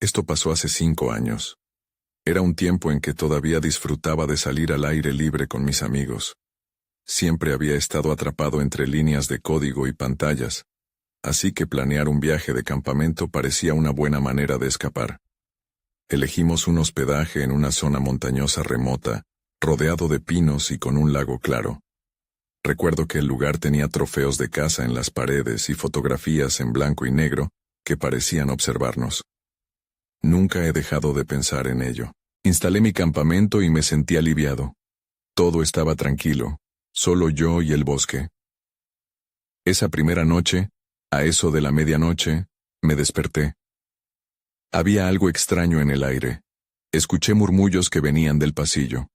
Esto pasó hace 5 años. Era un tiempo en que todavía disfrutaba de salir al aire libre con mis amigos. Siempre había estado atrapado entre líneas de código y pantallas, así que planear un viaje de campamento parecía una buena manera de escapar. Elegimos un hospedaje en una zona montañosa remota, rodeado de pinos y con un lago claro. Recuerdo que el lugar tenía trofeos de caza en las paredes y fotografías en blanco y negro que parecían observarnos. Nunca he dejado de pensar en ello. Instalé mi campamento y me sentí aliviado. Todo estaba tranquilo, solo yo y el bosque. Esa primera noche, a eso de la medianoche, me desperté. Había algo extraño en el aire. Escuché murmullos que venían del pasillo.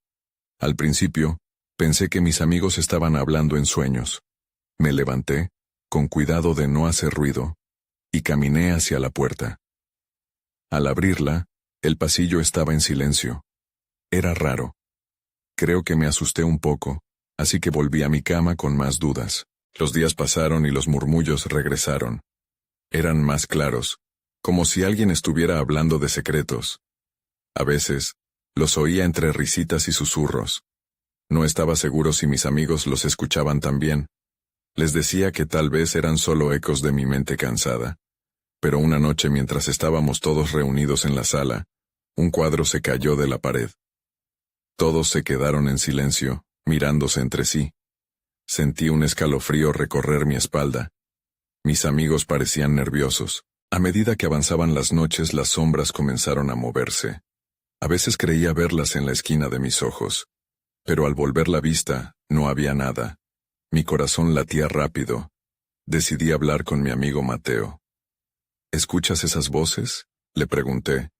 Al principio, pensé que mis amigos estaban hablando en sueños. Me levanté, con cuidado de no hacer ruido, y caminé hacia la puerta. Al abrirla, el pasillo estaba en silencio. Era raro. Creo que me asusté un poco, así que volví a mi cama con más dudas. Los días pasaron y los murmullos regresaron. Eran más claros, como si alguien estuviera hablando de secretos. A veces, los oía entre risitas y susurros. No estaba seguro si mis amigos los escuchaban también. Les decía que tal vez eran solo ecos de mi mente cansada. Pero una noche mientras estábamos todos reunidos en la sala, un cuadro se cayó de la pared. Todos se quedaron en silencio, mirándose entre sí. Sentí un escalofrío recorrer mi espalda. Mis amigos parecían nerviosos. A medida que avanzaban las noches, las sombras comenzaron a moverse. A veces creía verlas en la esquina de mis ojos. Pero al volver la vista, no había nada. Mi corazón latía rápido. Decidí hablar con mi amigo Mateo. ¿Escuchas esas voces?, le pregunté.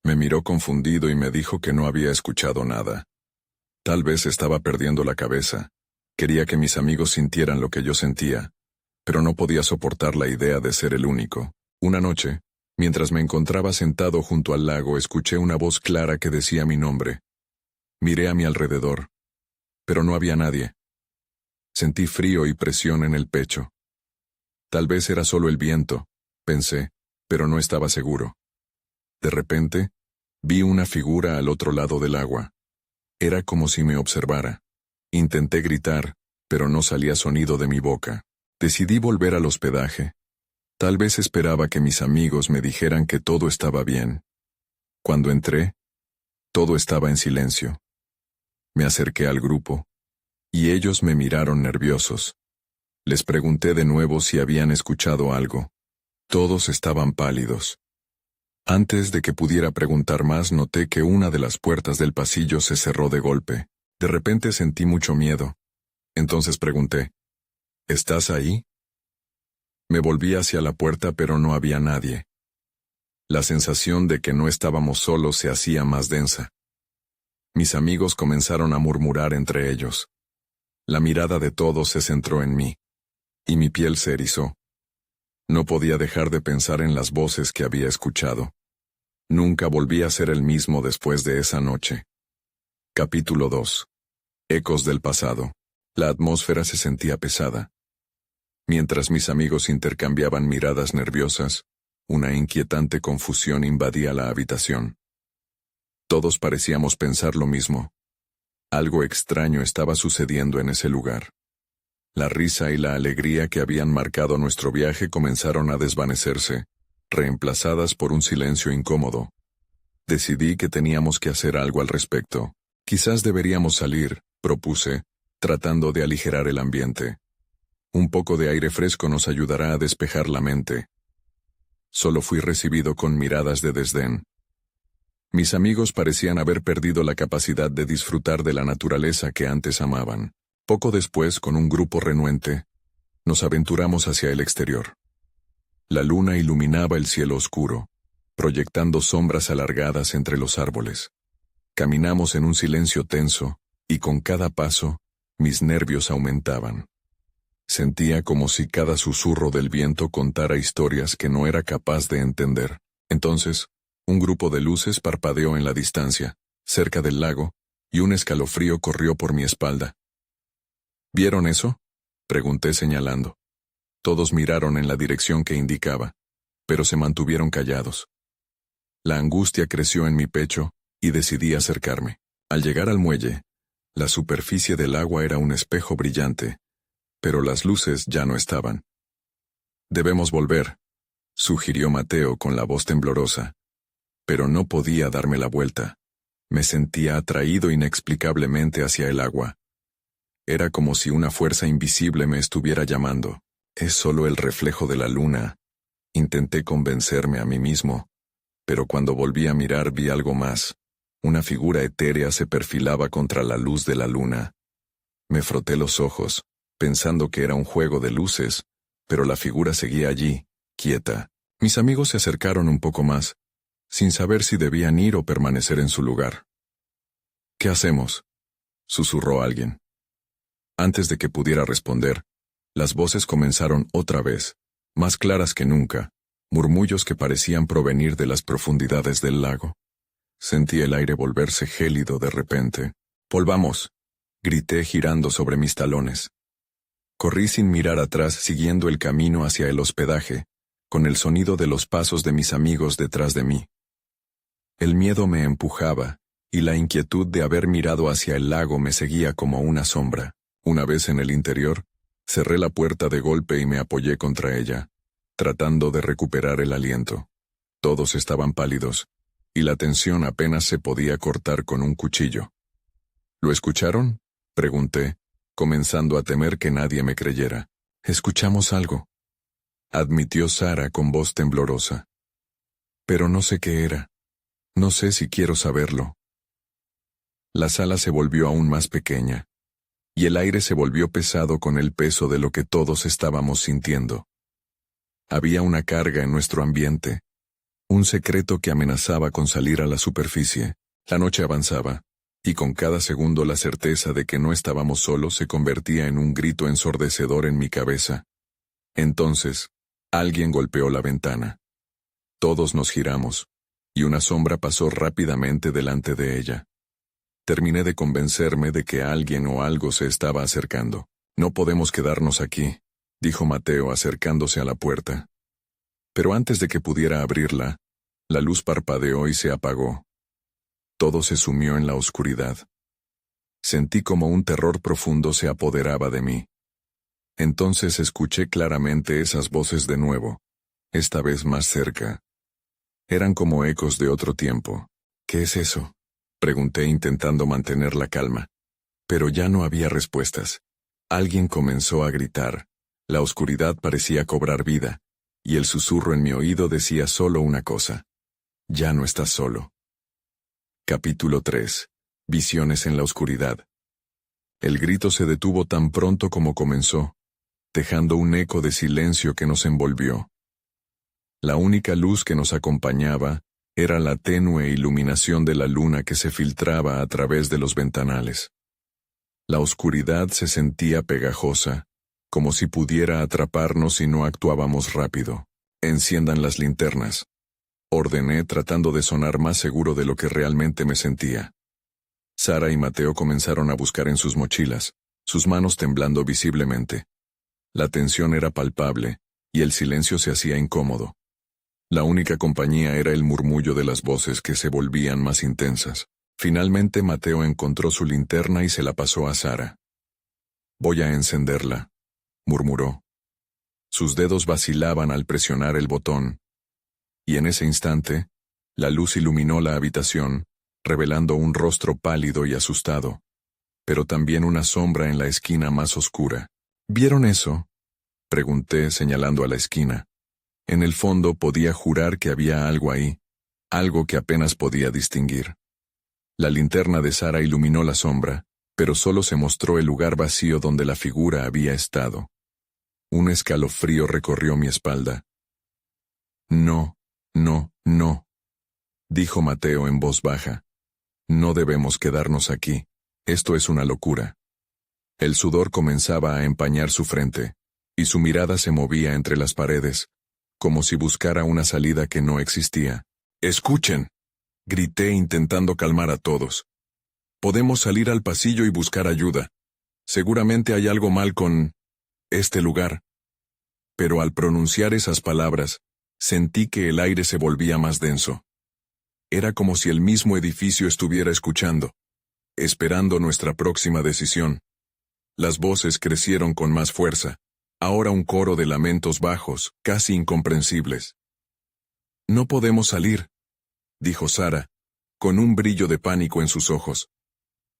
Me miró confundido y me dijo que no había escuchado nada. Tal vez estaba perdiendo la cabeza. Quería que mis amigos sintieran lo que yo sentía, pero no podía soportar la idea de ser el único. Una noche, mientras me encontraba sentado junto al lago, escuché una voz clara que decía mi nombre. Miré a mi alrededor, pero no había nadie. Sentí frío y presión en el pecho. Tal vez era solo el viento, pensé, pero no estaba seguro. De repente, vi una figura al otro lado del agua. Era como si me observara. Intenté gritar, pero no salía sonido de mi boca. Decidí volver al hospedaje. Tal vez esperaba que mis amigos me dijeran que todo estaba bien. Cuando entré, todo estaba en silencio. Me acerqué al grupo, y ellos me miraron nerviosos. Les pregunté de nuevo si habían escuchado algo. Todos estaban pálidos. Antes de que pudiera preguntar más, noté que una de las puertas del pasillo se cerró de golpe. De repente sentí mucho miedo. Entonces pregunté, ¿estás ahí? Me volví hacia la puerta, pero no había nadie. La sensación de que no estábamos solos se hacía más densa. Mis amigos comenzaron a murmurar entre ellos. La mirada de todos se centró en mí, y mi piel se erizó. No podía dejar de pensar en las voces que había escuchado. Nunca volví a ser el mismo después de esa noche. Capítulo 2. Ecos del pasado. La atmósfera se sentía pesada. Mientras mis amigos intercambiaban miradas nerviosas, una inquietante confusión invadía la habitación. Todos parecíamos pensar lo mismo. Algo extraño estaba sucediendo en ese lugar. La risa y la alegría que habían marcado nuestro viaje comenzaron a desvanecerse, reemplazadas por un silencio incómodo. Decidí que teníamos que hacer algo al respecto. Quizás deberíamos salir, propuse, tratando de aligerar el ambiente. Un poco de aire fresco nos ayudará a despejar la mente. Solo fui recibido con miradas de desdén. Mis amigos parecían haber perdido la capacidad de disfrutar de la naturaleza que antes amaban. Poco después, con un grupo renuente, nos aventuramos hacia el exterior. La luna iluminaba el cielo oscuro, proyectando sombras alargadas entre los árboles. Caminamos en un silencio tenso, y con cada paso, mis nervios aumentaban. Sentía como si cada susurro del viento contara historias que no era capaz de entender. Entonces, un grupo de luces parpadeó en la distancia, cerca del lago, y un escalofrío corrió por mi espalda. ¿Vieron eso?, pregunté señalando. Todos miraron en la dirección que indicaba, pero se mantuvieron callados. La angustia creció en mi pecho, y decidí acercarme. Al llegar al muelle, la superficie del agua era un espejo brillante, pero las luces ya no estaban. «Debemos volver», sugirió Mateo con la voz temblorosa. Pero no podía darme la vuelta. Me sentía atraído inexplicablemente hacia el agua. Era como si una fuerza invisible me estuviera llamando. «Es solo el reflejo de la luna», intenté convencerme a mí mismo, pero cuando volví a mirar vi algo más. Una figura etérea se perfilaba contra la luz de la luna. Me froté los ojos, pensando que era un juego de luces, pero la figura seguía allí, quieta. Mis amigos se acercaron un poco más, sin saber si debían ir o permanecer en su lugar. «¿Qué hacemos?», susurró alguien. Antes de que pudiera responder, las voces comenzaron otra vez, más claras que nunca, murmullos que parecían provenir de las profundidades del lago. Sentí el aire volverse gélido de repente. «Volvamos», grité girando sobre mis talones. Corrí sin mirar atrás siguiendo el camino hacia el hospedaje, con el sonido de los pasos de mis amigos detrás de mí. El miedo me empujaba, y la inquietud de haber mirado hacia el lago me seguía como una sombra. Una vez en el interior, cerré la puerta de golpe y me apoyé contra ella, tratando de recuperar el aliento. Todos estaban pálidos, y la tensión apenas se podía cortar con un cuchillo. «¿Lo escucharon?», pregunté, comenzando a temer que nadie me creyera. «Escuchamos algo», admitió Sara con voz temblorosa. «Pero no sé qué era. No sé si quiero saberlo». La sala se volvió aún más pequeña, y el aire se volvió pesado con el peso de lo que todos estábamos sintiendo. Había una carga en nuestro ambiente, un secreto que amenazaba con salir a la superficie. La noche avanzaba, y con cada segundo la certeza de que no estábamos solos se convertía en un grito ensordecedor en mi cabeza. Entonces, alguien golpeó la ventana. Todos nos giramos, y una sombra pasó rápidamente delante de ella. Terminé de convencerme de que alguien o algo se estaba acercando. «No podemos quedarnos aquí», dijo Mateo acercándose a la puerta. Pero antes de que pudiera abrirla, la luz parpadeó y se apagó. Todo se sumió en la oscuridad. Sentí como un terror profundo se apoderaba de mí. Entonces escuché claramente esas voces de nuevo, esta vez más cerca. Eran como ecos de otro tiempo. «¿Qué es eso?», pregunté intentando mantener la calma. Pero ya no había respuestas. Alguien comenzó a gritar. La oscuridad parecía cobrar vida, y el susurro en mi oído decía solo una cosa: «Ya no estás solo». Capítulo 3. Visiones en la oscuridad. El grito se detuvo tan pronto como comenzó, dejando un eco de silencio que nos envolvió. La única luz que nos acompañaba era la tenue iluminación de la luna que se filtraba a través de los ventanales. La oscuridad se sentía pegajosa, como si pudiera atraparnos si no actuábamos rápido. «Enciendan las linternas», ordené tratando de sonar más seguro de lo que realmente me sentía. Sara y Mateo comenzaron a buscar en sus mochilas, sus manos temblando visiblemente. La tensión era palpable, y el silencio se hacía incómodo. La única compañía era el murmullo de las voces que se volvían más intensas. Finalmente Mateo encontró su linterna y se la pasó a Sara. «Voy a encenderla», murmuró. Sus dedos vacilaban al presionar el botón, y en ese instante, la luz iluminó la habitación, revelando un rostro pálido y asustado, pero también una sombra en la esquina más oscura. «¿Vieron eso?», pregunté señalando a la esquina. En el fondo podía jurar que había algo ahí, algo que apenas podía distinguir. La linterna de Sara iluminó la sombra, pero solo se mostró el lugar vacío donde la figura había estado. Un escalofrío recorrió mi espalda. «No, no, no», dijo Mateo en voz baja. «No debemos quedarnos aquí. Esto es una locura». El sudor comenzaba a empañar su frente, y su mirada se movía entre las paredes, como si buscara una salida que no existía. «Escuchen», grité intentando calmar a todos. «Podemos salir al pasillo y buscar ayuda. Seguramente hay algo mal con este lugar». Pero al pronunciar esas palabras, sentí que el aire se volvía más denso. Era como si el mismo edificio estuviera escuchando, esperando nuestra próxima decisión. Las voces crecieron con más fuerza, ahora un coro de lamentos bajos, casi incomprensibles. «No podemos salir», dijo Sara, con un brillo de pánico en sus ojos.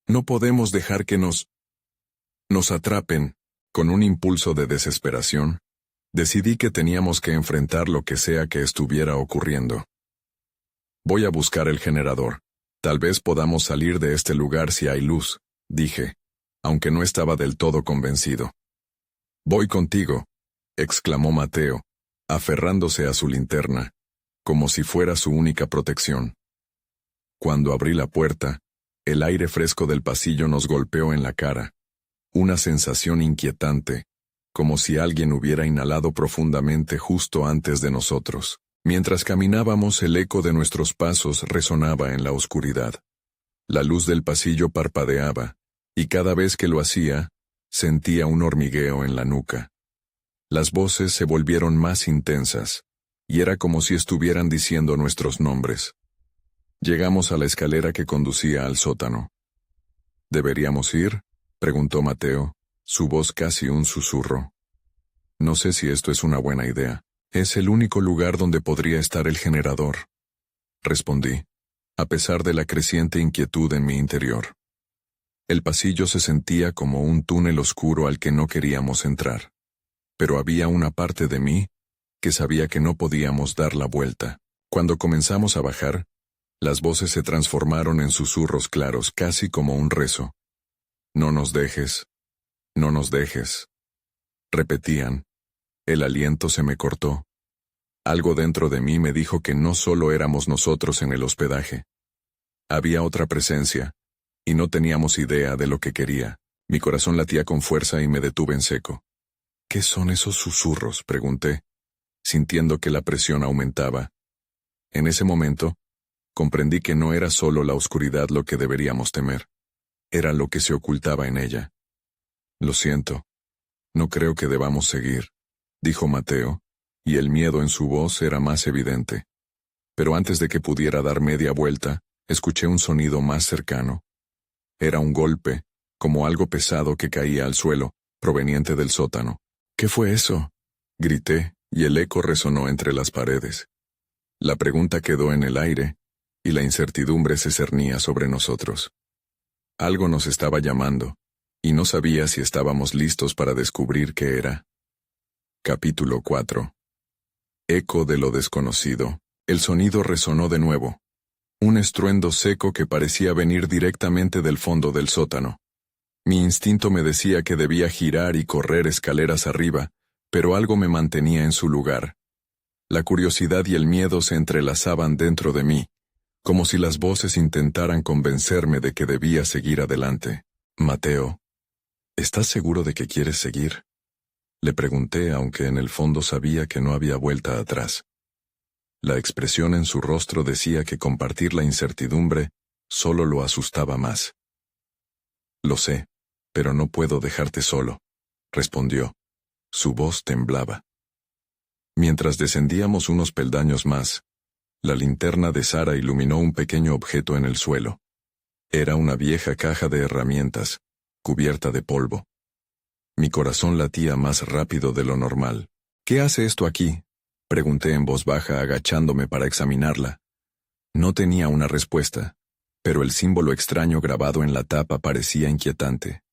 «No podemos dejar que nos atrapen». Con un impulso de desesperación, decidí que teníamos que enfrentar lo que sea que estuviera ocurriendo. «Voy a buscar el generador. Tal vez podamos salir de este lugar si hay luz», dije, aunque no estaba del todo convencido. «Voy contigo», exclamó Mateo, aferrándose a su linterna, como si fuera su única protección. Cuando abrí la puerta, el aire fresco del pasillo nos golpeó en la cara. Una sensación inquietante, como si alguien hubiera inhalado profundamente justo antes de nosotros. Mientras caminábamos, el eco de nuestros pasos resonaba en la oscuridad. La luz del pasillo parpadeaba, y cada vez que lo hacía, sentía un hormigueo en la nuca. Las voces se volvieron más intensas, y era como si estuvieran diciendo nuestros nombres. Llegamos a la escalera que conducía al sótano. «¿Deberíamos ir?», preguntó Mateo, su voz casi un susurro. «No sé si esto es una buena idea. Es el único lugar donde podría estar el generador», respondí, a pesar de la creciente inquietud en mi interior. El pasillo se sentía como un túnel oscuro al que no queríamos entrar. Pero había una parte de mí que sabía que no podíamos dar la vuelta. Cuando comenzamos a bajar, las voces se transformaron en susurros claros, casi como un rezo. «No nos dejes, no nos dejes», repetían. El aliento se me cortó. Algo dentro de mí me dijo que no solo éramos nosotros en el hospedaje. Había otra presencia, y no teníamos idea de lo que quería. Mi corazón latía con fuerza y me detuve en seco. «¿Qué son esos susurros?», pregunté, sintiendo que la presión aumentaba. En ese momento, comprendí que no era solo la oscuridad lo que deberíamos temer. Era lo que se ocultaba en ella. «Lo siento. No creo que debamos seguir», dijo Mateo, y el miedo en su voz era más evidente. Pero antes de que pudiera dar media vuelta, escuché un sonido más cercano. Era un golpe, como algo pesado que caía al suelo, proveniente del sótano. «¿Qué fue eso?», grité, y el eco resonó entre las paredes. La pregunta quedó en el aire, y la incertidumbre se cernía sobre nosotros. Algo nos estaba llamando, y no sabía si estábamos listos para descubrir qué era. Capítulo 4. Eco de lo desconocido. El sonido resonó de nuevo. Un estruendo seco que parecía venir directamente del fondo del sótano. Mi instinto me decía que debía girar y correr escaleras arriba, pero algo me mantenía en su lugar. La curiosidad y el miedo se entrelazaban dentro de mí, como si las voces intentaran convencerme de que debía seguir adelante. «Mateo, ¿estás seguro de que quieres seguir?», le pregunté, aunque en el fondo sabía que no había vuelta atrás. La expresión en su rostro decía que compartir la incertidumbre solo lo asustaba más. «Lo sé, pero no puedo dejarte solo», respondió. Su voz temblaba. Mientras descendíamos unos peldaños más, la linterna de Sara iluminó un pequeño objeto en el suelo. Era una vieja caja de herramientas, cubierta de polvo. Mi corazón latía más rápido de lo normal. «¿Qué hace esto aquí?», pregunté en voz baja, agachándome para examinarla. No tenía una respuesta, pero el símbolo extraño grabado en la tapa parecía inquietante.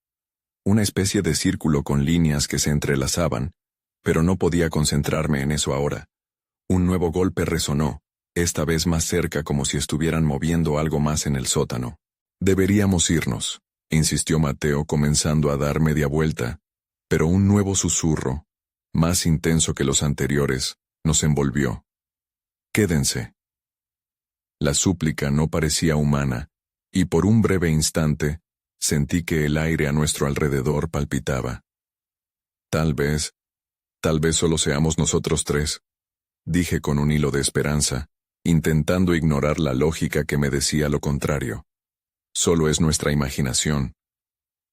Una especie de círculo con líneas que se entrelazaban, pero no podía concentrarme en eso ahora. Un nuevo golpe resonó, esta vez más cerca, como si estuvieran moviendo algo más en el sótano. «Deberíamos irnos», insistió Mateo, comenzando a dar media vuelta, pero un nuevo susurro, más intenso que los anteriores, nos envolvió. «Quédense». La súplica no parecía humana, y por un breve instante, sentí que el aire a nuestro alrededor palpitaba. Tal vez solo seamos nosotros tres», dije con un hilo de esperanza, intentando ignorar la lógica que me decía lo contrario. Solo es nuestra imaginación.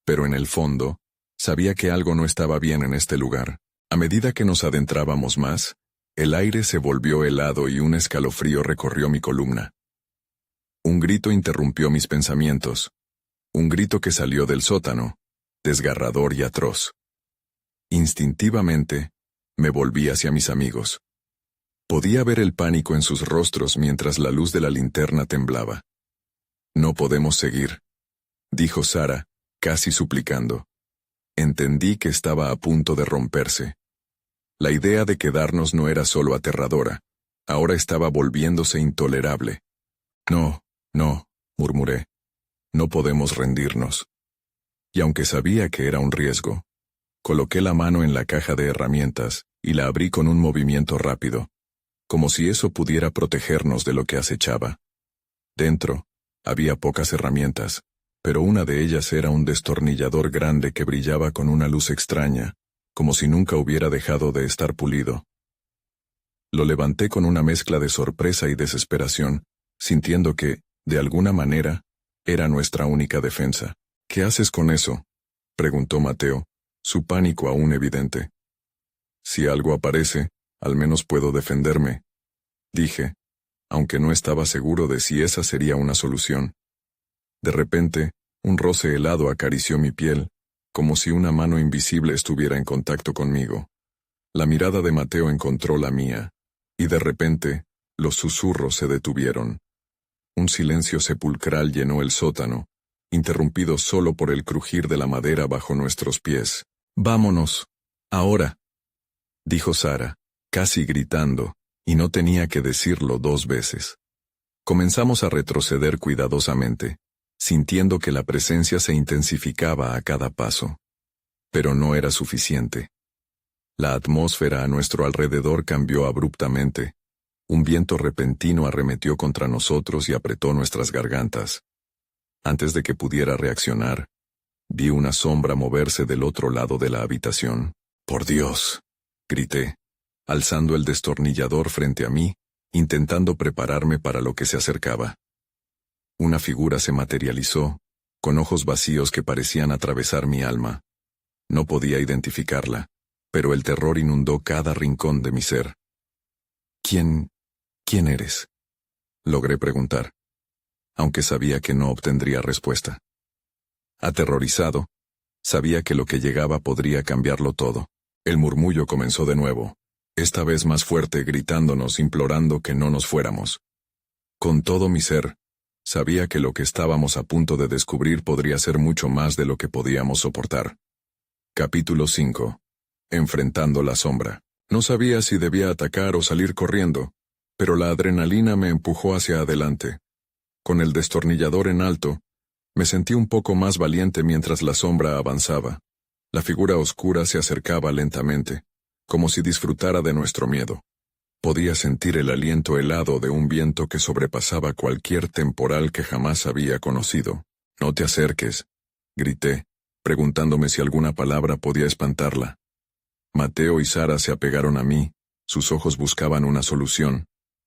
Pero en el fondo, sabía que algo no estaba bien en este lugar. A medida que nos adentrábamos más, el aire se volvió helado y un escalofrío recorrió mi columna. Un grito interrumpió mis pensamientos. Un grito que salió del sótano, desgarrador y atroz. Instintivamente, me volví hacia mis amigos. Podía ver el pánico en sus rostros mientras la luz de la linterna temblaba. «No podemos seguir», dijo Sara, casi suplicando. Entendí que estaba a punto de romperse. La idea de quedarnos no era solo aterradora, ahora estaba volviéndose intolerable. «No, no», murmuré. «No podemos rendirnos». Y aunque sabía que era un riesgo, coloqué la mano en la caja de herramientas y la abrí con un movimiento rápido, como si eso pudiera protegernos de lo que acechaba. Dentro, había pocas herramientas, pero una de ellas era un destornillador grande que brillaba con una luz extraña, como si nunca hubiera dejado de estar pulido. Lo levanté con una mezcla de sorpresa y desesperación, sintiendo que, de alguna manera, era nuestra única defensa. «¿Qué haces con eso?», preguntó Mateo, su pánico aún evidente. «Si algo aparece, al menos puedo defenderme», dije, aunque no estaba seguro de si esa sería una solución. De repente, un roce helado acarició mi piel, como si una mano invisible estuviera en contacto conmigo. La mirada de Mateo encontró la mía, y de repente, los susurros se detuvieron. Un silencio sepulcral llenó el sótano, interrumpido solo por el crujir de la madera bajo nuestros pies. «Vámonos, ahora», dijo Sara, casi gritando, y no tenía que decirlo 2 veces. Comenzamos a retroceder cuidadosamente, sintiendo que la presencia se intensificaba a cada paso. Pero no era suficiente. La atmósfera a nuestro alrededor cambió abruptamente. Un viento repentino arremetió contra nosotros y apretó nuestras gargantas. Antes de que pudiera reaccionar, vi una sombra moverse del otro lado de la habitación. «¡Por Dios!», grité, alzando el destornillador frente a mí, intentando prepararme para lo que se acercaba. Una figura se materializó, con ojos vacíos que parecían atravesar mi alma. No podía identificarla, pero el terror inundó cada rincón de mi ser. «¿Quién eres?», logré preguntar, aunque sabía que no obtendría respuesta. Aterrorizado, sabía que lo que llegaba podría cambiarlo todo. El murmullo comenzó de nuevo, esta vez más fuerte, gritándonos, implorando que no nos fuéramos. Con todo mi ser, sabía que lo que estábamos a punto de descubrir podría ser mucho más de lo que podíamos soportar. Capítulo 5. Enfrentando la sombra. No sabía si debía atacar o salir corriendo, pero la adrenalina me empujó hacia adelante. Con el destornillador en alto, me sentí un poco más valiente mientras la sombra avanzaba. La figura oscura se acercaba lentamente, como si disfrutara de nuestro miedo. Podía sentir el aliento helado de un viento que sobrepasaba cualquier temporal que jamás había conocido. «No te acerques», grité, preguntándome si alguna palabra podía espantarla. Mateo y Sara se apegaron a mí, sus ojos buscaban una solución.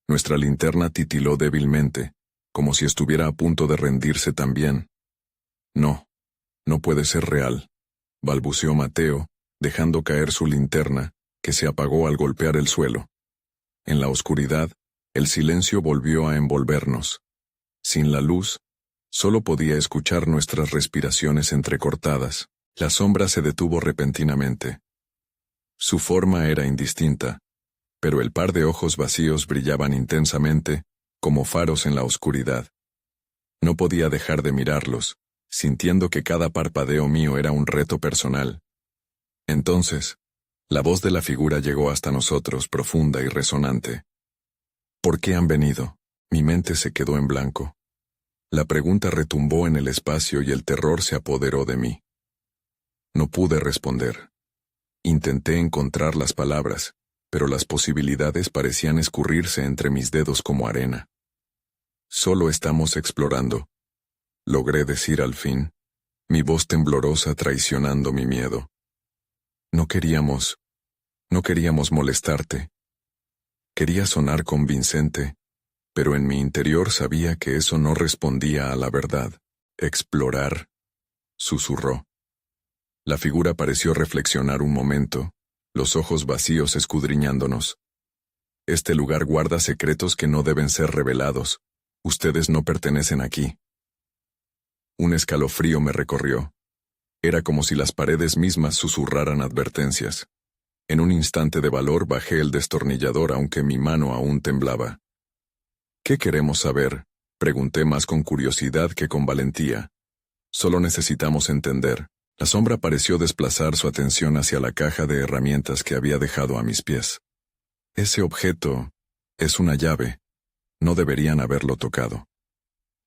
Nuestra linterna titiló débilmente, como si estuviera a punto de rendirse también. «No, no puede ser real», balbuceó Mateo, dejando caer su linterna, que se apagó al golpear el suelo. En la oscuridad, el silencio volvió a envolvernos. Sin la luz, solo podía escuchar nuestras respiraciones entrecortadas. La sombra se detuvo repentinamente. Su forma era indistinta, pero el par de ojos vacíos brillaban intensamente, como faros en la oscuridad. No podía dejar de mirarlos, sintiendo que cada parpadeo mío era un reto personal. Entonces, la voz de la figura llegó hasta nosotros, profunda y resonante. «¿Por qué han venido?». Mi mente se quedó en blanco. La pregunta retumbó en el espacio y el terror se apoderó de mí. No pude responder. Intenté encontrar las palabras, pero las posibilidades parecían escurrirse entre mis dedos como arena. «Solo estamos explorando», logré decir al fin, mi voz temblorosa traicionando mi miedo. No queríamos molestarte. Quería sonar convincente, pero en mi interior sabía que eso no respondía a la verdad. «Explorar», susurró. La figura pareció reflexionar un momento, los ojos vacíos escudriñándonos. «Este lugar guarda secretos que no deben ser revelados», Ustedes no pertenecen aquí. Un escalofrío me recorrió. Era como si las paredes mismas susurraran advertencias. En un instante de valor bajé el destornillador aunque mi mano aún temblaba. ¿Qué queremos saber?, pregunté más con curiosidad que con valentía. Solo necesitamos entender. La sombra pareció desplazar su atención hacia la caja de herramientas que había dejado a mis pies. Ese objeto es una llave. No deberían haberlo tocado.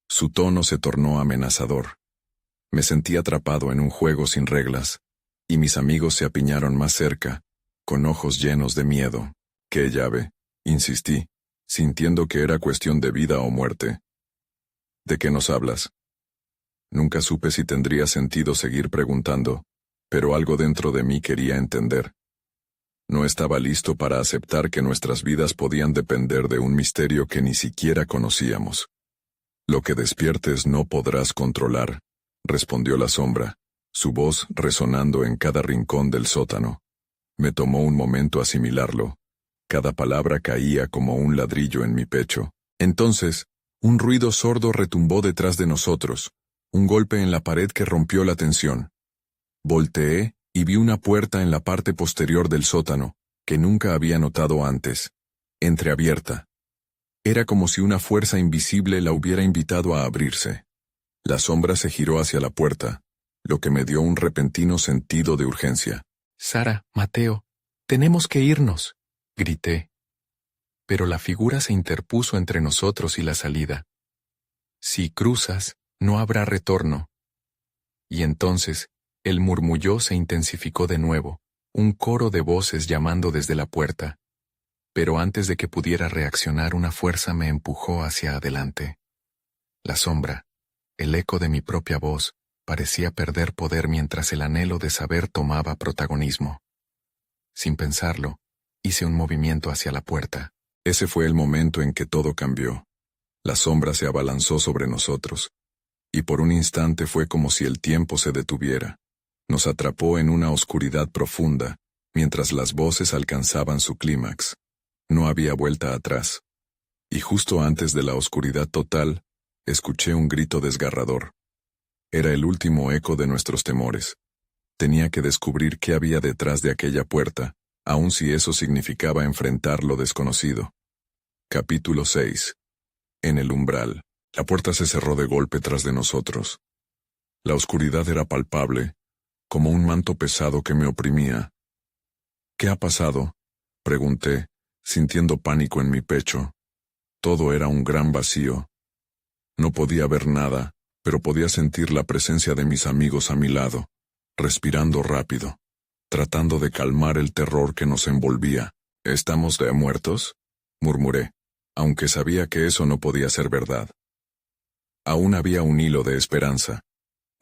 Su tono se tornó amenazador. Me sentí atrapado en un juego sin reglas, y mis amigos se apiñaron más cerca, con ojos llenos de miedo. ¿Qué llave?, insistí, sintiendo que era cuestión de vida o muerte. ¿De qué nos hablas? Nunca supe si tendría sentido seguir preguntando, pero algo dentro de mí quería entender. No estaba listo para aceptar que nuestras vidas podían depender de un misterio que ni siquiera conocíamos. Lo que despiertes no podrás controlar, respondió la sombra, su voz resonando en cada rincón del sótano. Me tomó un momento asimilarlo. Cada palabra caía como un ladrillo en mi pecho. Entonces, un ruido sordo retumbó detrás de nosotros, un golpe en la pared que rompió la tensión. Volteé y vi una puerta en la parte posterior del sótano, que nunca había notado antes, entreabierta. Era como si una fuerza invisible la hubiera invitado a abrirse. La sombra se giró hacia la puerta, lo que me dio un repentino sentido de urgencia. Sara, Mateo, tenemos que irnos, grité. Pero la figura se interpuso entre nosotros y la salida. Si cruzas, no habrá retorno. Y entonces, el murmullo se intensificó de nuevo, un coro de voces llamando desde la puerta. Pero antes de que pudiera reaccionar, una fuerza me empujó hacia adelante. La sombra, el eco de mi propia voz, parecía perder poder mientras el anhelo de saber tomaba protagonismo. Sin pensarlo, hice un movimiento hacia la puerta. Ese fue el momento en que todo cambió. La sombra se abalanzó sobre nosotros, y por un instante fue como si el tiempo se detuviera. Nos atrapó en una oscuridad profunda, mientras las voces alcanzaban su clímax. No había vuelta atrás. Y justo antes de la oscuridad total, escuché un grito desgarrador. Era el último eco de nuestros temores. Tenía que descubrir qué había detrás de aquella puerta, aun si eso significaba enfrentar lo desconocido. Capítulo 6. En el umbral. La puerta se cerró de golpe tras de nosotros. La oscuridad era palpable, como un manto pesado que me oprimía. ¿Qué ha pasado?, pregunté, sintiendo pánico en mi pecho. Todo era un gran vacío. No podía ver nada, pero podía sentir la presencia de mis amigos a mi lado, respirando rápido, tratando de calmar el terror que nos envolvía. ¿Estamos de muertos?, murmuré, aunque sabía que eso no podía ser verdad. Aún había un hilo de esperanza.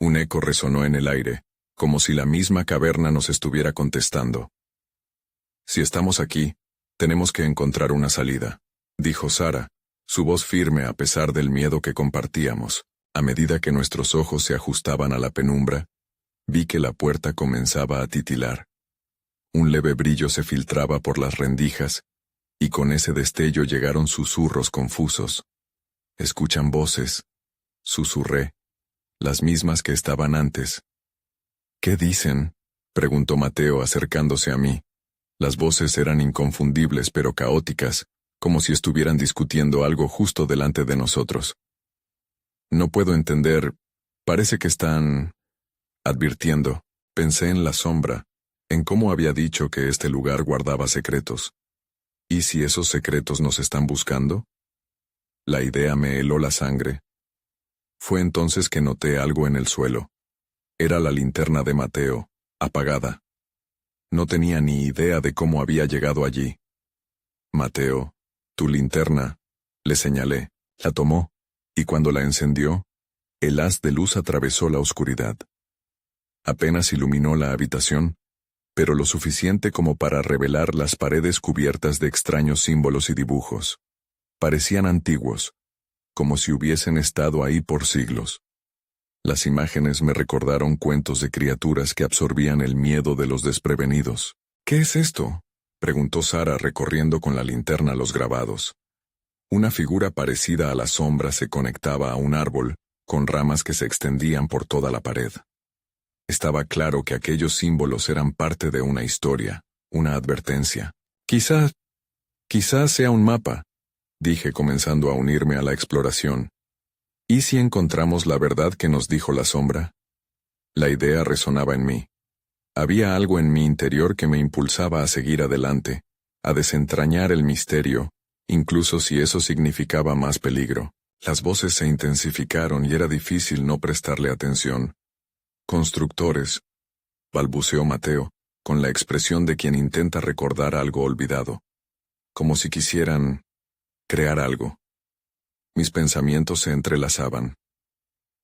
Un eco resonó en el aire, como si la misma caverna nos estuviera contestando. Si estamos aquí, tenemos que encontrar una salida, dijo Sara, su voz firme a pesar del miedo que compartíamos. A medida que nuestros ojos se ajustaban a la penumbra, vi que la puerta comenzaba a titilar. Un leve brillo se filtraba por las rendijas, y con ese destello llegaron susurros confusos. «¿Escuchan voces?», susurré, las mismas que estaban antes. «¿Qué dicen?», preguntó Mateo acercándose a mí. Las voces eran inconfundibles pero caóticas, como si estuvieran discutiendo algo justo delante de nosotros. «No puedo entender. Parece que están advirtiendo». Pensé en la sombra, en cómo había dicho que este lugar guardaba secretos. ¿Y si esos secretos nos están buscando? La idea me heló la sangre. Fue entonces que noté algo en el suelo. Era la linterna de Mateo, apagada. No tenía ni idea de cómo había llegado allí. «Mateo, tu linterna», le señalé. La tomó, y cuando la encendió, el haz de luz atravesó la oscuridad. Apenas iluminó la habitación, pero lo suficiente como para revelar las paredes cubiertas de extraños símbolos y dibujos. Parecían antiguos, como si hubiesen estado ahí por siglos. Las imágenes me recordaron cuentos de criaturas que absorbían el miedo de los desprevenidos. «¿Qué es esto?», preguntó Sara recorriendo con la linterna los grabados. Una figura parecida a la sombra se conectaba a un árbol, con ramas que se extendían por toda la pared. Estaba claro que aquellos símbolos eran parte de una historia, una advertencia. Quizás sea un mapa, dije comenzando a unirme a la exploración. ¿Y si encontramos la verdad que nos dijo la sombra? La idea resonaba en mí. Había algo en mi interior que me impulsaba a seguir adelante, a desentrañar el misterio, incluso si eso significaba más peligro. Las voces se intensificaron y era difícil no prestarle atención. Constructores, balbuceó Mateo, con la expresión de quien intenta recordar algo olvidado. Como si quisieran crear algo. Mis pensamientos se entrelazaban.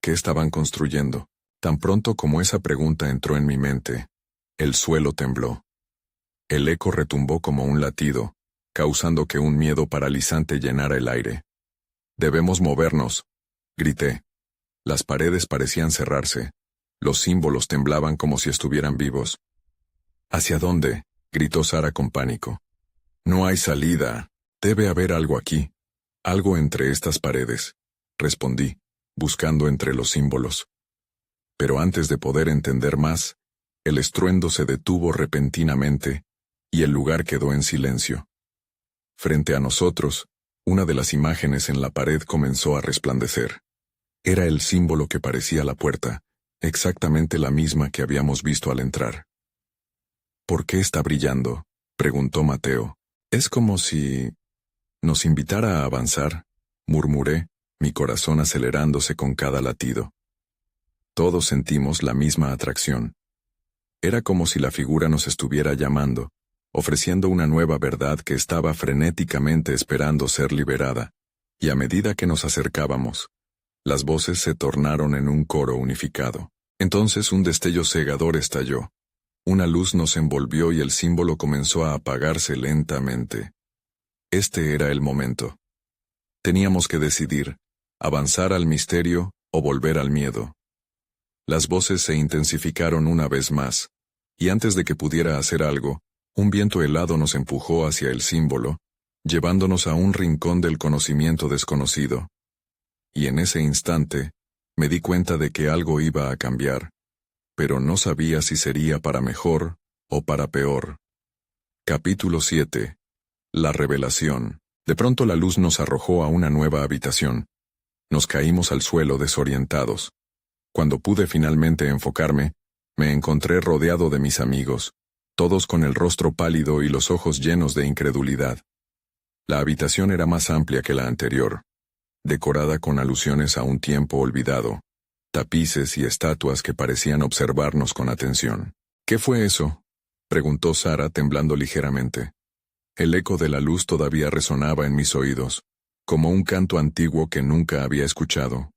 ¿Qué estaban construyendo? Tan pronto como esa pregunta entró en mi mente, el suelo tembló. El eco retumbó como un latido, causando que un miedo paralizante llenara el aire. «Debemos movernos», grité. Las paredes parecían cerrarse. Los símbolos temblaban como si estuvieran vivos. «¿Hacia dónde?», gritó Sara con pánico. «No hay salida. Debe haber algo aquí. Algo entre estas paredes», respondí, buscando entre los símbolos. Pero antes de poder entender más, el estruendo se detuvo repentinamente, y el lugar quedó en silencio. Frente a nosotros, una de las imágenes en la pared comenzó a resplandecer. Era el símbolo que parecía la puerta, exactamente la misma que habíamos visto al entrar. «¿Por qué está brillando?», preguntó Mateo. «Es como si nos invitara a avanzar», murmuré, mi corazón acelerándose con cada latido. Todos sentimos la misma atracción. Era como si la figura nos estuviera llamando, ofreciendo una nueva verdad que estaba frenéticamente esperando ser liberada, y a medida que nos acercábamos, las voces se tornaron en un coro unificado. Entonces un destello cegador estalló. Una luz nos envolvió y el símbolo comenzó a apagarse lentamente. Este era el momento. Teníamos que decidir, avanzar al misterio o volver al miedo. Las voces se intensificaron una vez más, y antes de que pudiera hacer algo, un viento helado nos empujó hacia el símbolo, llevándonos a un rincón del conocimiento desconocido. Y en ese instante, me di cuenta de que algo iba a cambiar, pero no sabía si sería para mejor o para peor. Capítulo 7. La revelación. De pronto la luz nos arrojó a una nueva habitación. Nos caímos al suelo desorientados. Cuando pude finalmente enfocarme, me encontré rodeado de mis amigos, todos con el rostro pálido y los ojos llenos de incredulidad. La habitación era más amplia que la anterior, decorada con alusiones a un tiempo olvidado, tapices y estatuas que parecían observarnos con atención. «¿Qué fue eso?», preguntó Sara temblando ligeramente. El eco de la luz todavía resonaba en mis oídos, como un canto antiguo que nunca había escuchado.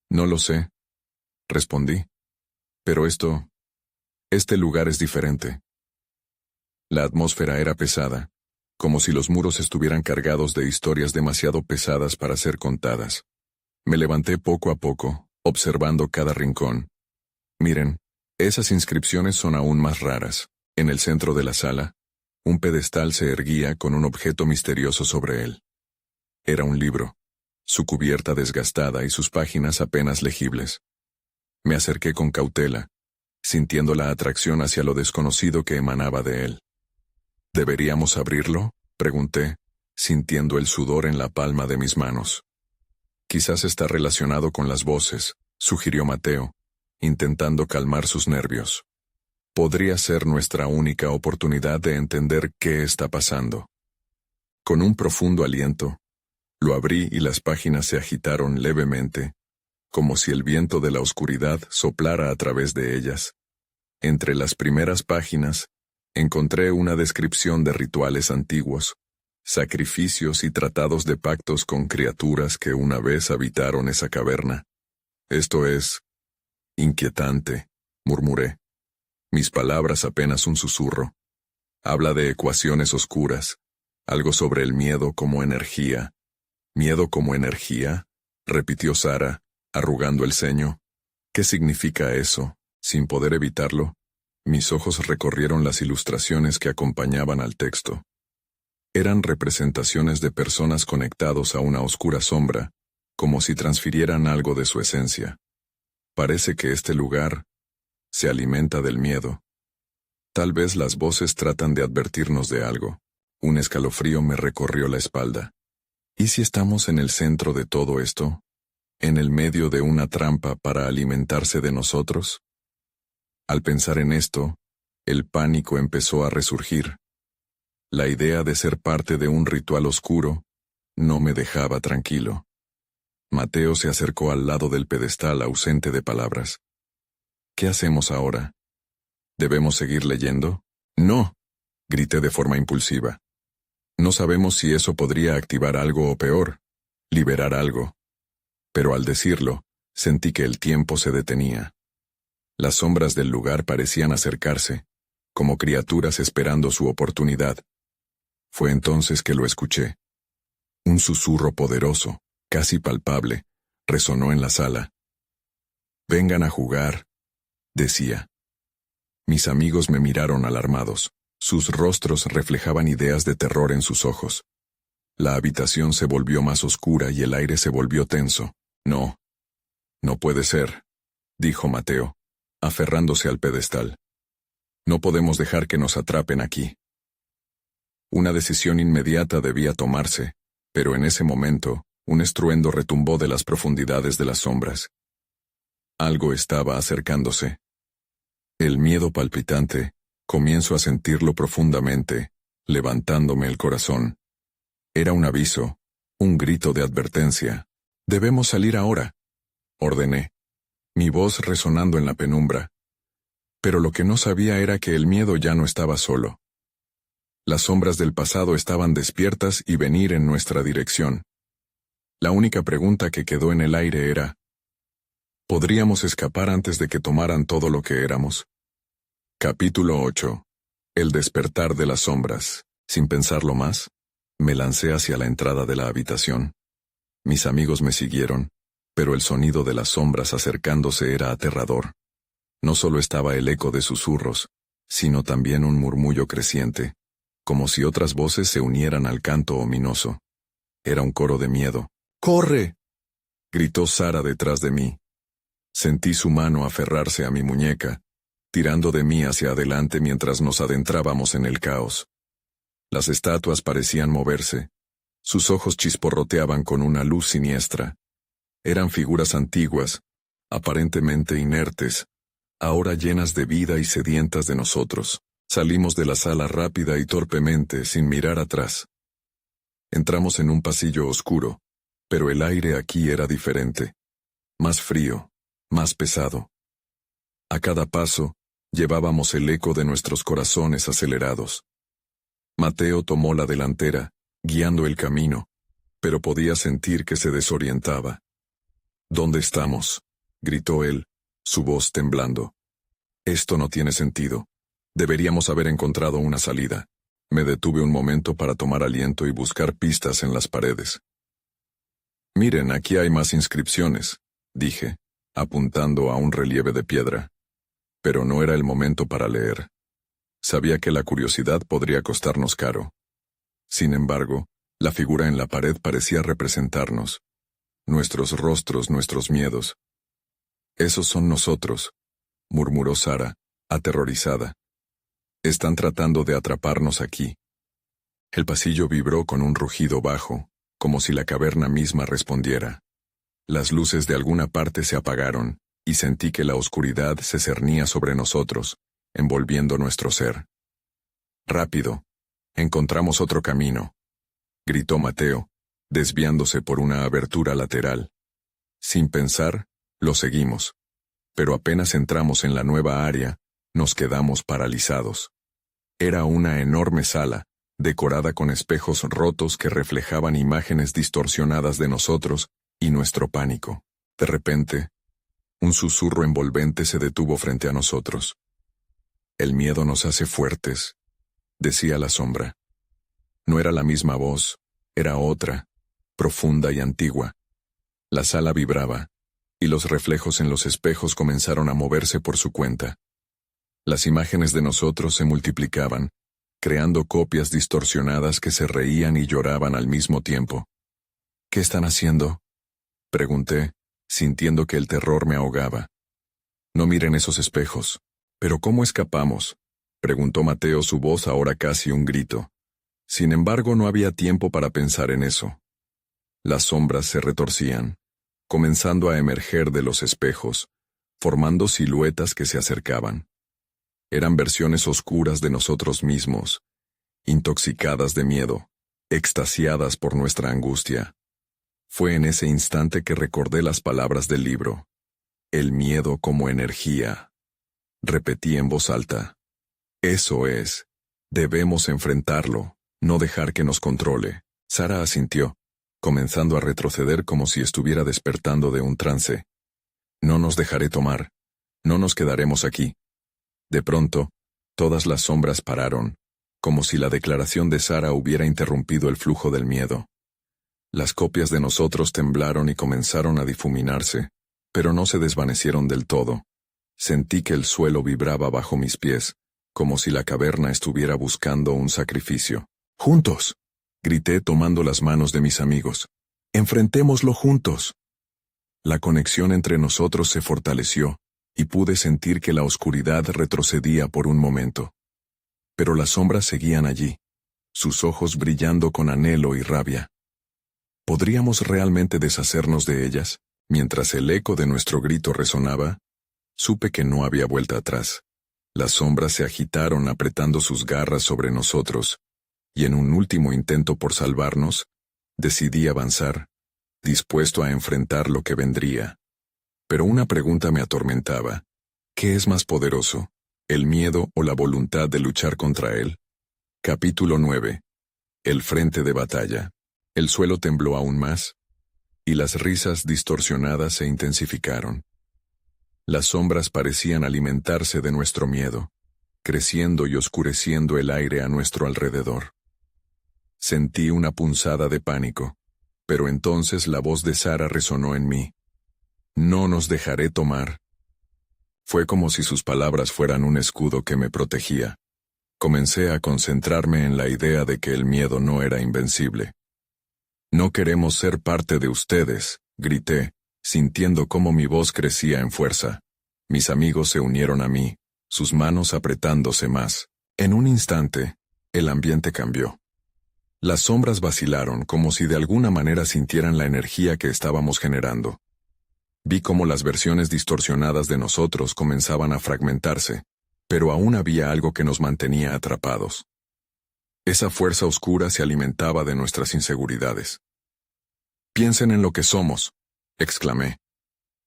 «No lo sé», respondí. «Pero este lugar es diferente». La atmósfera era pesada, como si los muros estuvieran cargados de historias demasiado pesadas para ser contadas. Me levanté poco a poco, observando cada rincón. «Miren, esas inscripciones son aún más raras». En el centro de la sala, un pedestal se erguía con un objeto misterioso sobre él. Era un libro, su cubierta desgastada y sus páginas apenas legibles. Me acerqué con cautela, sintiendo la atracción hacia lo desconocido que emanaba de él. «¿Deberíamos abrirlo?», pregunté, sintiendo el sudor en la palma de mis manos. «Quizás está relacionado con las voces», sugirió Mateo, intentando calmar sus nervios. «Podría ser nuestra única oportunidad de entender qué está pasando». Con un profundo aliento, lo abrí y las páginas se agitaron levemente, como si el viento de la oscuridad soplara a través de ellas. Entre las primeras páginas, encontré una descripción de rituales antiguos, sacrificios y tratados de pactos con criaturas que una vez habitaron esa caverna. «Esto es inquietante», murmuré. Mis palabras apenas un susurro. Habla de ecuaciones oscuras, algo sobre el miedo como energía. «¿Miedo como energía?», repitió Sara, arrugando el ceño. «¿Qué significa eso?». Sin poder evitarlo, mis ojos recorrieron las ilustraciones que acompañaban al texto. Eran representaciones de personas conectados a una oscura sombra, como si transfirieran algo de su esencia. Parece que este lugar se alimenta del miedo. Tal vez las voces tratan de advertirnos de algo. Un escalofrío me recorrió la espalda. ¿Y si estamos en el centro de todo esto? ¿En el medio de una trampa para alimentarse de nosotros? Al pensar en esto, el pánico empezó a resurgir. La idea de ser parte de un ritual oscuro no me dejaba tranquilo. Mateo se acercó al lado del pedestal ausente de palabras. ¿Qué hacemos ahora? ¿Debemos seguir leyendo? No, grité de forma impulsiva. No sabemos si eso podría activar algo o peor, liberar algo. Pero al decirlo, sentí que el tiempo se detenía. Las sombras del lugar parecían acercarse, como criaturas esperando su oportunidad. Fue entonces que lo escuché. Un susurro poderoso, casi palpable, resonó en la sala. «Vengan a jugar», decía. Mis amigos me miraron alarmados. Sus rostros reflejaban ideas de terror en sus ojos. La habitación se volvió más oscura y el aire se volvió tenso. «No. No puede ser», dijo Mateo, aferrándose al pedestal. «No podemos dejar que nos atrapen aquí». Una decisión inmediata debía tomarse, pero en ese momento, un estruendo retumbó de las profundidades de las sombras. Algo estaba acercándose. El miedo palpitante, comienzo a sentirlo profundamente, levantándome el corazón. Era un aviso, un grito de advertencia. «Debemos salir ahora», ordené, mi voz resonando en la penumbra. Pero lo que no sabía era que el miedo ya no estaba solo. Las sombras del pasado estaban despiertas y venir en nuestra dirección. La única pregunta que quedó en el aire era: ¿podríamos escapar antes de que tomaran todo lo que éramos? Capítulo 8. El despertar de las sombras. Sin pensarlo más, me lancé hacia la entrada de la habitación. Mis amigos me siguieron, pero el sonido de las sombras acercándose era aterrador. No solo estaba el eco de susurros, sino también un murmullo creciente, como si otras voces se unieran al canto ominoso. Era un coro de miedo. «¡Corre!», gritó Sara detrás de mí. Sentí su mano aferrarse a mi muñeca, tirando de mí hacia adelante mientras nos adentrábamos en el caos. Las estatuas parecían moverse. Sus ojos chisporroteaban con una luz siniestra. Eran figuras antiguas, aparentemente inertes, ahora llenas de vida y sedientas de nosotros. Salimos de la sala rápida y torpemente, sin mirar atrás. Entramos en un pasillo oscuro, pero el aire aquí era diferente. Más frío, más pesado. A cada paso, llevábamos el eco de nuestros corazones acelerados. Mateo tomó la delantera, guiando el camino, pero podía sentir que se desorientaba. «¿Dónde estamos?», gritó él, su voz temblando. «Esto no tiene sentido. Deberíamos haber encontrado una salida». Me detuve un momento para tomar aliento y buscar pistas en las paredes. «Miren, aquí hay más inscripciones», dije, apuntando a un relieve de piedra. Pero no era el momento para leer. Sabía que la curiosidad podría costarnos caro. Sin embargo, la figura en la pared parecía representarnos. Nuestros rostros, nuestros miedos. «Esos son nosotros», murmuró Sara, aterrorizada. «Están tratando de atraparnos aquí». El pasillo vibró con un rugido bajo, como si la caverna misma respondiera. Las luces de alguna parte se apagaron, y sentí que la oscuridad se cernía sobre nosotros, envolviendo nuestro ser. «Rápido, encontramos otro camino», gritó Mateo, desviándose por una abertura lateral. Sin pensar, lo seguimos. Pero apenas entramos en la nueva área, nos quedamos paralizados. Era una enorme sala, decorada con espejos rotos que reflejaban imágenes distorsionadas de nosotros y nuestro pánico. De repente, un susurro envolvente se detuvo frente a nosotros. «El miedo nos hace fuertes», decía la sombra. No era la misma voz, era otra, profunda y antigua. La sala vibraba, y los reflejos en los espejos comenzaron a moverse por su cuenta. Las imágenes de nosotros se multiplicaban, creando copias distorsionadas que se reían y lloraban al mismo tiempo. ¿Qué están haciendo?, pregunté, sintiendo que el terror me ahogaba. No miren esos espejos. ¿Pero cómo escapamos?, preguntó Mateo, su voz ahora casi un grito. Sin embargo, no había tiempo para pensar en eso. Las sombras se retorcían, comenzando a emerger de los espejos, formando siluetas que se acercaban. Eran versiones oscuras de nosotros mismos, intoxicadas de miedo, extasiadas por nuestra angustia. Fue en ese instante que recordé las palabras del libro. El miedo como energía. Repetí en voz alta. Eso es. Debemos enfrentarlo, no dejar que nos controle. Sara asintió, comenzando a retroceder como si estuviera despertando de un trance. No nos dejaré tomar. No nos quedaremos aquí. De pronto, todas las sombras pararon, como si la declaración de Sara hubiera interrumpido el flujo del miedo. Las copias de nosotros temblaron y comenzaron a difuminarse, pero no se desvanecieron del todo. Sentí que el suelo vibraba bajo mis pies, como si la caverna estuviera buscando un sacrificio. ¡Juntos!, grité tomando las manos de mis amigos. ¡Enfrentémoslo juntos! La conexión entre nosotros se fortaleció, y pude sentir que la oscuridad retrocedía por un momento. Pero las sombras seguían allí, sus ojos brillando con anhelo y rabia. ¿Podríamos realmente deshacernos de ellas? Mientras el eco de nuestro grito resonaba, supe que no había vuelta atrás. Las sombras se agitaron apretando sus garras sobre nosotros, y en un último intento por salvarnos, decidí avanzar, dispuesto a enfrentar lo que vendría. Pero una pregunta me atormentaba. ¿Qué es más poderoso, el miedo o la voluntad de luchar contra él? Capítulo 9. El frente de batalla. El suelo tembló aún más, y las risas distorsionadas se intensificaron. Las sombras parecían alimentarse de nuestro miedo, creciendo y oscureciendo el aire a nuestro alrededor. Sentí una punzada de pánico, pero entonces la voz de Sara resonó en mí. No nos dejaré tomar. Fue como si sus palabras fueran un escudo que me protegía. Comencé a concentrarme en la idea de que el miedo no era invencible. No queremos ser parte de ustedes, grité, sintiendo cómo mi voz crecía en fuerza. Mis amigos se unieron a mí, sus manos apretándose más. En un instante, el ambiente cambió. Las sombras vacilaron como si de alguna manera sintieran la energía que estábamos generando. Vi cómo las versiones distorsionadas de nosotros comenzaban a fragmentarse, pero aún había algo que nos mantenía atrapados. Esa fuerza oscura se alimentaba de nuestras inseguridades. «Piensen en lo que somos», exclamé.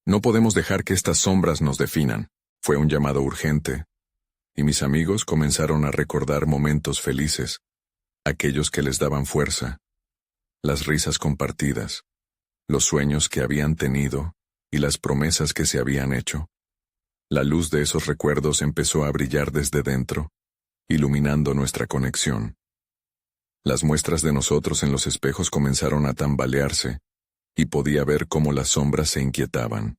«No podemos dejar que estas sombras nos definan». Fue un llamado urgente, y mis amigos comenzaron a recordar momentos felices, aquellos que les daban fuerza, las risas compartidas, los sueños que habían tenido y las promesas que se habían hecho. La luz de esos recuerdos empezó a brillar desde dentro, iluminando nuestra conexión. Las muestras de nosotros en los espejos comenzaron a tambalearse, y podía ver cómo las sombras se inquietaban.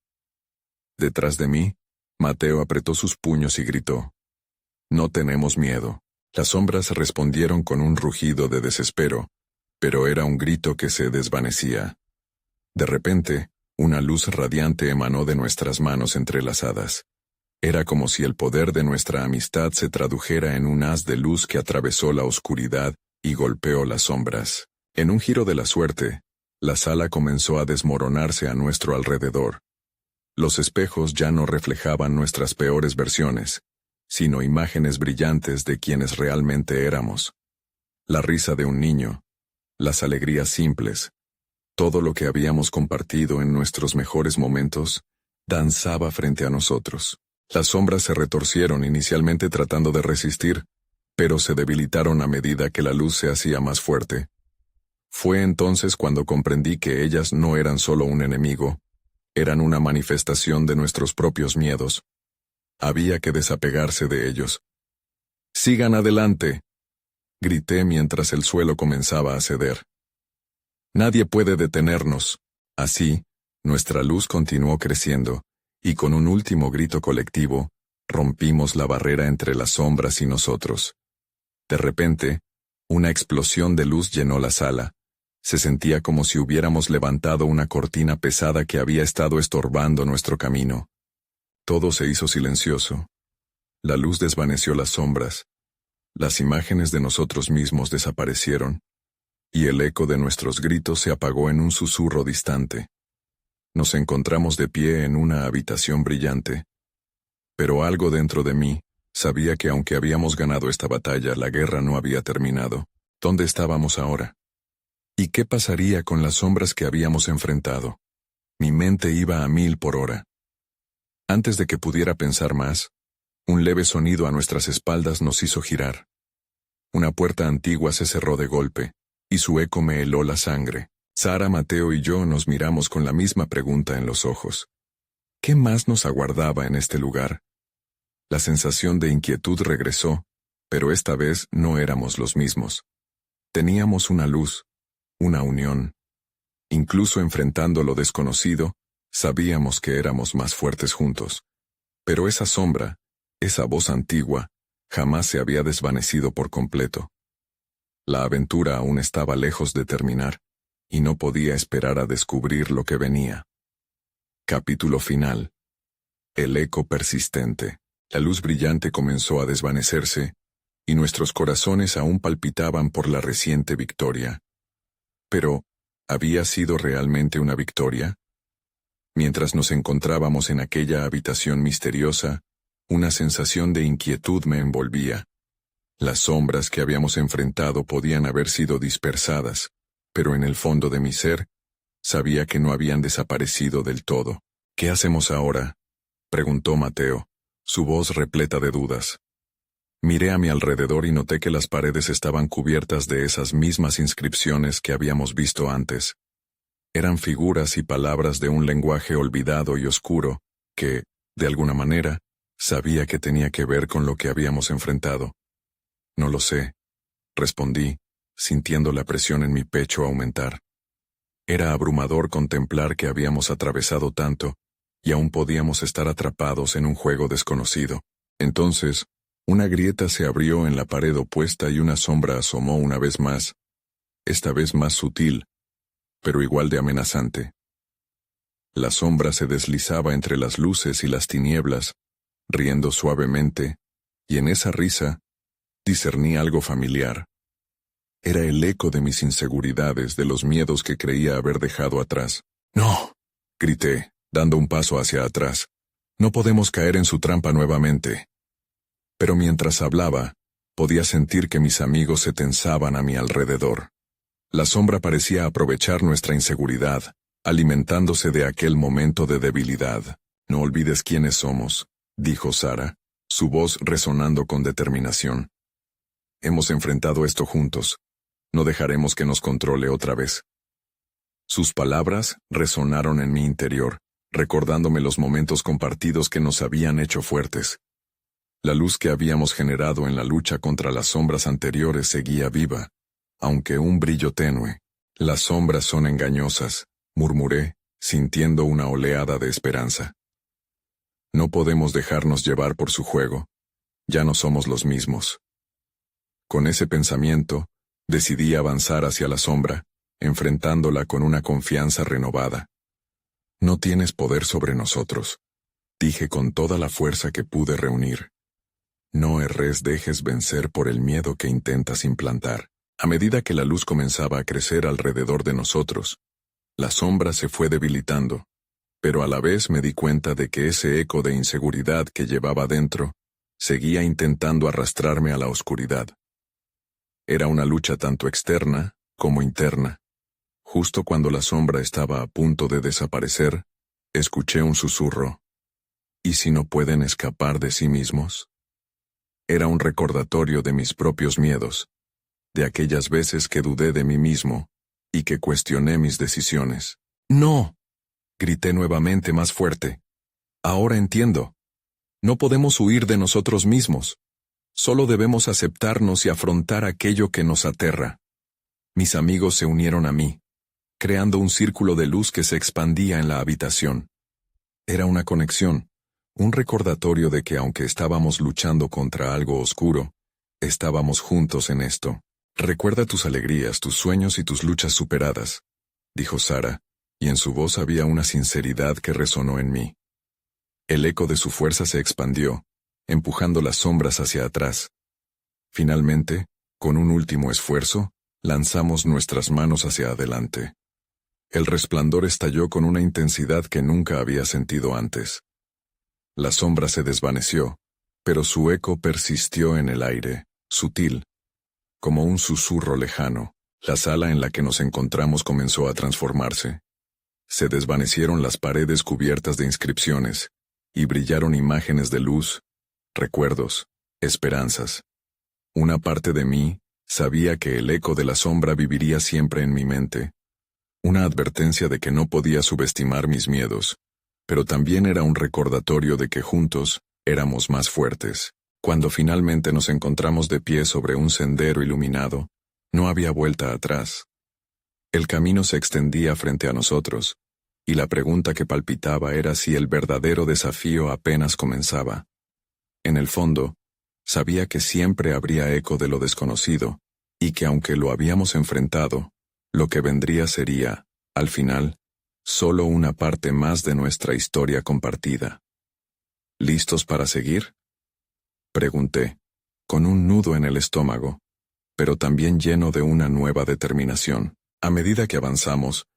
Detrás de mí, Mateo apretó sus puños y gritó. «No tenemos miedo». Las sombras respondieron con un rugido de desespero, pero era un grito que se desvanecía. De repente, una luz radiante emanó de nuestras manos entrelazadas. Era como si el poder de nuestra amistad se tradujera en un haz de luz que atravesó la oscuridad y golpeó las sombras. En un giro de la suerte, la sala comenzó a desmoronarse a nuestro alrededor. Los espejos ya no reflejaban nuestras peores versiones, sino imágenes brillantes de quienes realmente éramos. La risa de un niño, las alegrías simples, todo lo que habíamos compartido en nuestros mejores momentos, danzaba frente a nosotros. Las sombras se retorcieron inicialmente tratando de resistir, pero se debilitaron a medida que la luz se hacía más fuerte. Fue entonces cuando comprendí que ellas no eran solo un enemigo, eran una manifestación de nuestros propios miedos. Había que desapegarse de ellos. «¡Sigan adelante!», grité mientras el suelo comenzaba a ceder. «Nadie puede detenernos». Así, nuestra luz continuó creciendo, y con un último grito colectivo, rompimos la barrera entre las sombras y nosotros. De repente, una explosión de luz llenó la sala. Se sentía como si hubiéramos levantado una cortina pesada que había estado estorbando nuestro camino. Todo se hizo silencioso. La luz desvaneció las sombras. Las imágenes de nosotros mismos desaparecieron, y el eco de nuestros gritos se apagó en un susurro distante. Nos encontramos de pie en una habitación brillante. Pero algo dentro de mí sabía que aunque habíamos ganado esta batalla, la guerra no había terminado. ¿Dónde estábamos ahora? ¿Y qué pasaría con las sombras que habíamos enfrentado? Mi mente iba a 1000 por hora. Antes de que pudiera pensar más, un leve sonido a nuestras espaldas nos hizo girar. Una puerta antigua se cerró de golpe, y su eco me heló la sangre. Sara, Mateo y yo nos miramos con la misma pregunta en los ojos. ¿Qué más nos aguardaba en este lugar? La sensación de inquietud regresó, pero esta vez no éramos los mismos. Teníamos una luz, una unión. Incluso enfrentando lo desconocido, sabíamos que éramos más fuertes juntos. Pero esa sombra, esa voz antigua, jamás se había desvanecido por completo. La aventura aún estaba lejos de terminar, y no podía esperar a descubrir lo que venía. Capítulo final. El eco persistente. La luz brillante comenzó a desvanecerse, y nuestros corazones aún palpitaban por la reciente victoria. Pero, ¿había sido realmente una victoria? Mientras nos encontrábamos en aquella habitación misteriosa, una sensación de inquietud me envolvía. Las sombras que habíamos enfrentado podían haber sido dispersadas, pero en el fondo de mi ser, sabía que no habían desaparecido del todo. ¿Qué hacemos ahora?, preguntó Mateo, su voz repleta de dudas. Miré a mi alrededor y noté que las paredes estaban cubiertas de esas mismas inscripciones que habíamos visto antes. Eran figuras y palabras de un lenguaje olvidado y oscuro, que, de alguna manera, sabía que tenía que ver con lo que habíamos enfrentado. No lo sé, respondí, sintiendo la presión en mi pecho aumentar. Era abrumador contemplar que habíamos atravesado tanto, y aún podíamos estar atrapados en un juego desconocido. Entonces, una grieta se abrió en la pared opuesta y una sombra asomó una vez más, esta vez más sutil, pero igual de amenazante. La sombra se deslizaba entre las luces y las tinieblas, riendo suavemente, y en esa risa discerní algo familiar. Era el eco de mis inseguridades, de los miedos que creía haber dejado atrás. «¡No!», grité, dando un paso hacia atrás. «No podemos caer en su trampa nuevamente». Pero mientras hablaba, podía sentir que mis amigos se tensaban a mi alrededor. La sombra parecía aprovechar nuestra inseguridad, alimentándose de aquel momento de debilidad. «No olvides quiénes somos», dijo Sara, su voz resonando con determinación. «Hemos enfrentado esto juntos. No dejaremos que nos controle otra vez». Sus palabras resonaron en mi interior, recordándome los momentos compartidos que nos habían hecho fuertes. La luz que habíamos generado en la lucha contra las sombras anteriores seguía viva, aunque un brillo tenue. «Las sombras son engañosas», murmuré, sintiendo una oleada de esperanza. «No podemos dejarnos llevar por su juego. Ya no somos los mismos». Con ese pensamiento, decidí avanzar hacia la sombra, enfrentándola con una confianza renovada. «No tienes poder sobre nosotros», dije con toda la fuerza que pude reunir. «No erres dejes vencer por el miedo que intentas implantar». A medida que la luz comenzaba a crecer alrededor de nosotros, la sombra se fue debilitando, pero a la vez me di cuenta de que ese eco de inseguridad que llevaba dentro seguía intentando arrastrarme a la oscuridad. Era una lucha tanto externa como interna. Justo cuando la sombra estaba a punto de desaparecer, escuché un susurro. ¿Y si no pueden escapar de sí mismos? Era un recordatorio de mis propios miedos, de aquellas veces que dudé de mí mismo y que cuestioné mis decisiones. «¡No!», grité nuevamente más fuerte. «Ahora entiendo. No podemos huir de nosotros mismos. Solo debemos aceptarnos y afrontar aquello que nos aterra». Mis amigos se unieron a mí, creando un círculo de luz que se expandía en la habitación. Era una conexión, un recordatorio de que aunque estábamos luchando contra algo oscuro, Estábamos juntos en esto. Recuerda tus alegrías, tus sueños y tus luchas superadas, dijo Sara, y en su voz había una sinceridad que resonó en mí. El eco de su fuerza se expandió, empujando las sombras hacia atrás. Finalmente, con un último esfuerzo, lanzamos nuestras manos hacia adelante. El resplandor estalló con una intensidad que nunca había sentido antes. La sombra se desvaneció, pero su eco persistió en el aire, sutil, como un susurro lejano. La sala en la que nos encontramos comenzó a transformarse. Se desvanecieron las paredes cubiertas de inscripciones, y brillaron imágenes de luz, recuerdos, esperanzas. Una parte de mí sabía que el eco de la sombra viviría siempre en mi mente. Una advertencia de que no podía subestimar mis miedos, pero también era un recordatorio de que juntos éramos más fuertes. Cuando finalmente nos encontramos de pie sobre un sendero iluminado, no había vuelta atrás. El camino se extendía frente a nosotros, y la pregunta que palpitaba era si el verdadero desafío apenas comenzaba. En el fondo, sabía que siempre habría eco de lo desconocido, y que aunque lo habíamos enfrentado, lo que vendría sería, al final, solo una parte más de nuestra historia compartida. ¿Listos para seguir?, pregunté, con un nudo en el estómago, pero también lleno de una nueva determinación. A medida que avanzamos,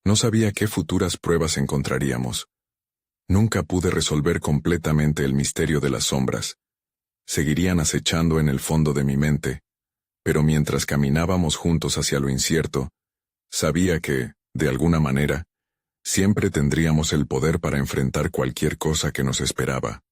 no sabía qué futuras pruebas encontraríamos. Nunca pude resolver completamente el misterio de las sombras. Seguirían acechando en el fondo de mi mente, pero mientras caminábamos juntos hacia lo incierto, sabía que, de alguna manera, siempre tendríamos el poder para enfrentar cualquier cosa que nos esperaba.